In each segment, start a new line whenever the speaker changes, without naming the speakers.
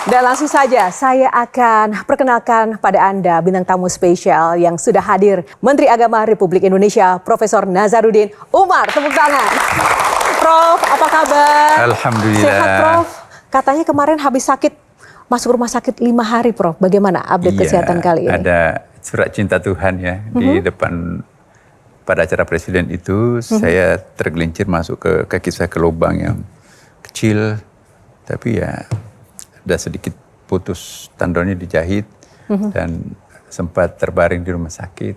Dan langsung saja saya akan perkenalkan pada Anda bintang tamu spesial yang sudah hadir, Menteri Agama Republik Indonesia, Profesor Nazaruddin Umar. Tepuk tangan. Prof, apa kabar?
Alhamdulillah.
Sehat, Prof? Katanya kemarin habis sakit, masuk rumah sakit 5 hari, Prof. Bagaimana update kesehatan kali ini?
Ada surat cinta Tuhan ya di depan pada acara presiden itu. Saya tergelincir masuk ke kaki saya ke lubang yang kecil, tapi ya ada sedikit putus, tendonnya dijahit dan sempat terbaring di rumah sakit.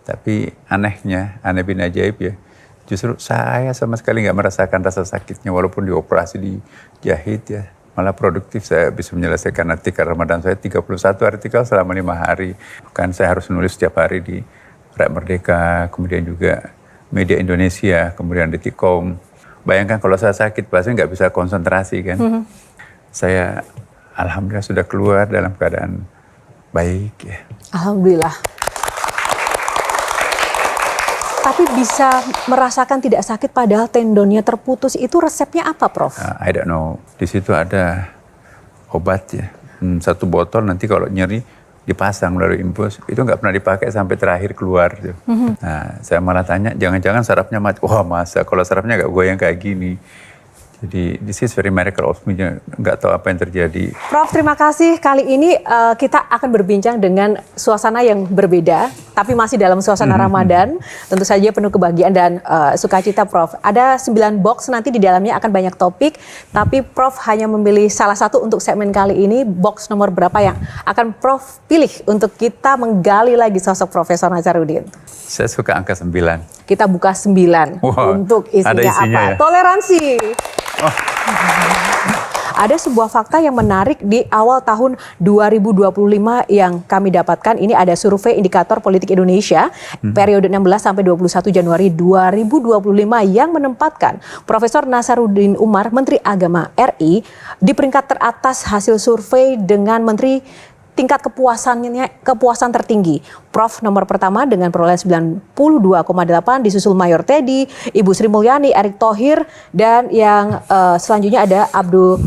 Tapi anehnya, aneh bin ajaib ya, justru saya sama sekali nggak merasakan rasa sakitnya walaupun dioperasi, dijahit ya. Malah produktif, saya bisa menyelesaikan artikel Ramadan saya 31 artikel selama 5 hari. Kan saya harus nulis setiap hari di Rakyat Merdeka, kemudian juga Media Indonesia, kemudian Detikcom. Bayangkan kalau saya sakit, pasti nggak bisa konsentrasi kan. Saya alhamdulillah sudah keluar dalam keadaan baik ya.
Alhamdulillah. Tapi bisa merasakan tidak sakit padahal tendonnya terputus, itu resepnya apa, Prof?
I don't know. Di situ ada obat ya. 1 botol nanti kalau nyeri dipasang melalui infus. Itu nggak pernah dipakai sampai terakhir keluar. Gitu. Nah, saya malah tanya, jangan-jangan sarafnya mati. Wah masa, kalau sarafnya nggak goyang kayak gini. Jadi this is very miracle of me, nggak tahu apa yang terjadi.
Prof, terima kasih. Kali ini kita akan berbincang dengan suasana yang berbeda, tapi masih dalam suasana Ramadan. Tentu saja penuh kebahagiaan dan sukacita, Prof. Ada 9 box, nanti di dalamnya akan banyak topik, tapi Prof hanya memilih salah satu untuk segmen kali ini. Box nomor berapa yang akan Prof pilih untuk kita menggali lagi sosok Profesor Nazaruddin?
Saya suka angka 9.
Kita buka 9 untuk isinya apa?
Ya?
Toleransi. Ada sebuah fakta yang menarik di awal tahun 2025 yang kami dapatkan. Ini ada survei indikator politik Indonesia periode 16 sampai 21 Januari 2025 yang menempatkan Profesor Nazaruddin Umar, Menteri Agama RI, di peringkat teratas hasil survei dengan menteri tingkat kepuasan tertinggi. Prof nomor pertama dengan perolehan 92,8, disusul Mayor Teddy, Ibu Sri Mulyani, Erick Thohir, dan yang selanjutnya ada Abdul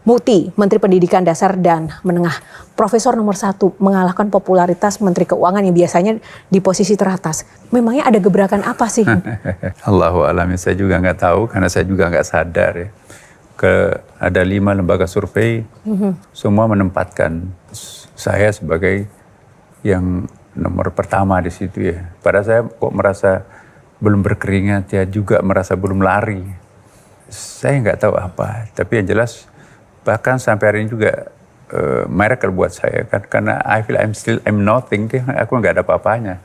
Muti, Menteri Pendidikan Dasar dan Menengah. Profesor nomor 1 mengalahkan popularitas Menteri Keuangan yang biasanya di posisi teratas. Memangnya ada gebrakan apa sih?
Allahu a'lam, saya juga nggak tahu karena saya juga nggak sadar ya. Ada 5 lembaga survei, semua menempatkan saya sebagai yang nomor pertama di situ ya. Padahal saya kok merasa belum berkeringat ya, juga merasa belum lari. Saya nggak tahu apa, tapi yang jelas bahkan sampai hari ini juga miracle buat saya kan, karena I feel I'm nothing, aku nggak ada apa-apanya.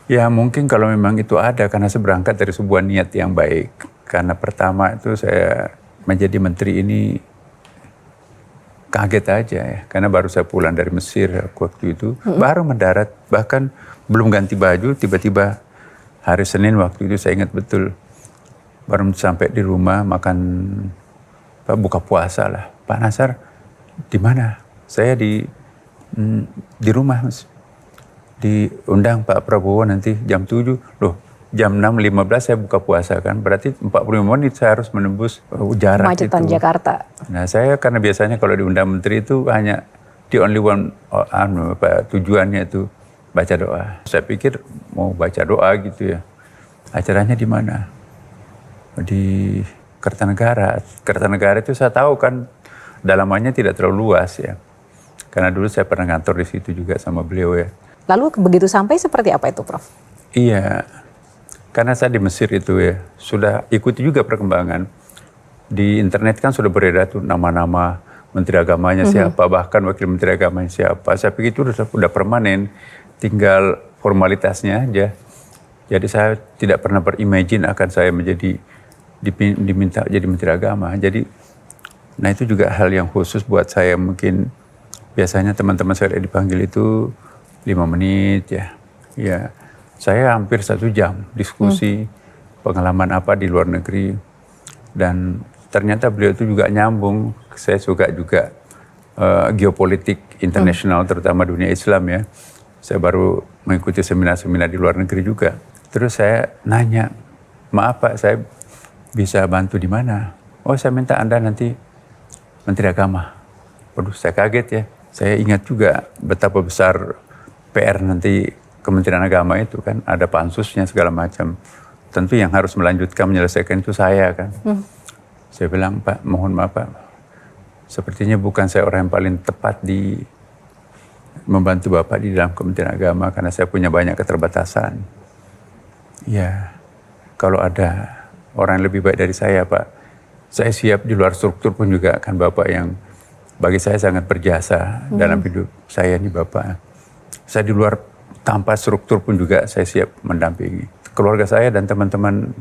Ya mungkin kalau memang itu ada karena saya berangkat dari sebuah niat yang baik. Karena pertama itu saya menjadi menteri ini kaget aja ya, karena baru saya pulang dari Mesir waktu itu, baru mendarat, bahkan belum ganti baju, tiba-tiba hari Senin waktu itu saya ingat betul, baru sampai di rumah makan buka puasa lah. Pak Nazar, di mana? Saya di rumah, Mas. Diundang Pak Prabowo nanti jam 7, loh. Jam 6.15 saya buka puasa kan, berarti 45 menit saya harus menembus jarak
Kemacetan
itu.
Jakarta.
Nah saya karena biasanya kalau diundang menteri itu hanya the only one tujuannya itu baca doa. Saya pikir mau baca doa gitu ya. Acaranya di mana? Di Kertanegara. Kertanegara itu saya tahu kan dalamannya tidak terlalu luas ya. Karena dulu saya pernah ngantor di situ juga sama beliau ya.
Lalu begitu sampai seperti apa itu, Prof?
Iya. Karena saya di Mesir itu ya, sudah ikuti juga perkembangan. Di internet kan sudah beredar tuh nama-nama menteri agamanya siapa, bahkan wakil menteri agamanya siapa. Saya pikir itu sudah permanen, tinggal formalitasnya aja. Jadi saya tidak pernah berimajin akan saya diminta jadi menteri agama. Jadi, nah itu juga hal yang khusus buat saya. Mungkin biasanya teman-teman saya dipanggil itu 5 menit ya. Ya. Saya hampir 1 jam diskusi pengalaman apa di luar negeri, dan ternyata beliau itu juga nyambung. Saya suka juga geopolitik internasional, terutama dunia Islam ya. Saya baru mengikuti seminar-seminar di luar negeri juga. Terus saya nanya, maaf Pak, saya bisa bantu di mana? Oh saya minta Anda nanti Menteri Agama. waduh saya kaget ya. Saya ingat juga betapa besar PR nanti Kementerian Agama itu kan, ada pansusnya segala macam. Tentu yang harus melanjutkan menyelesaikan itu saya kan. Saya bilang, Pak, mohon maaf Pak, sepertinya bukan saya orang yang paling tepat di membantu Bapak di dalam Kementerian Agama karena saya punya banyak keterbatasan. Ya, kalau ada orang yang lebih baik dari saya Pak, saya siap di luar struktur pun juga kan Bapak yang bagi saya sangat berjasa dalam hidup saya ini Bapak. Saya di luar tanpa struktur pun juga saya siap mendampingi. Keluarga saya dan teman-teman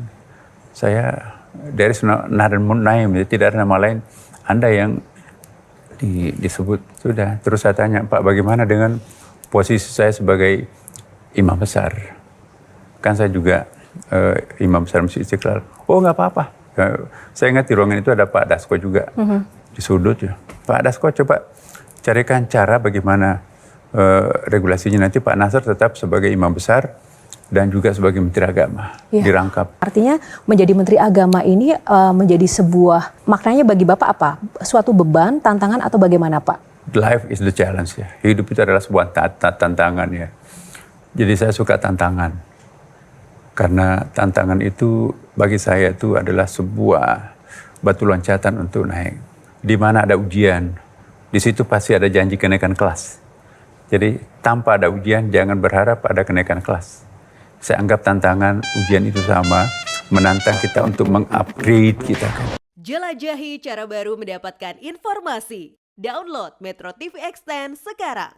saya dari Nahdlatul Naim, tidak ada nama lain. Anda yang disebut sudah. Terus saya tanya, Pak, bagaimana dengan posisi saya sebagai imam besar? Kan saya juga imam besar Masjid Istiqlal. Oh nggak apa-apa. Saya ingat di ruangan itu ada Pak Dasko juga di sudut ya. Pak Dasko coba carikan cara bagaimana regulasinya nanti Pak Nasr tetap sebagai imam besar dan juga sebagai Menteri Agama dirangkap.
Artinya menjadi Menteri Agama ini menjadi sebuah, maknanya bagi Bapak apa? Suatu beban, tantangan atau bagaimana Pak?
Life is the challenge ya. Hidup itu adalah sebuah tantangan ya. Jadi saya suka tantangan. Karena tantangan itu bagi saya itu adalah sebuah batu loncatan untuk naik. Di mana ada ujian, di situ pasti ada janji kenaikan kelas. Jadi tanpa ada ujian jangan berharap ada kenaikan kelas. Saya anggap tantangan ujian itu sama, menantang kita untuk mengupgrade kita.
Jelajahi cara baru mendapatkan informasi. Download Metro TV Extend sekarang.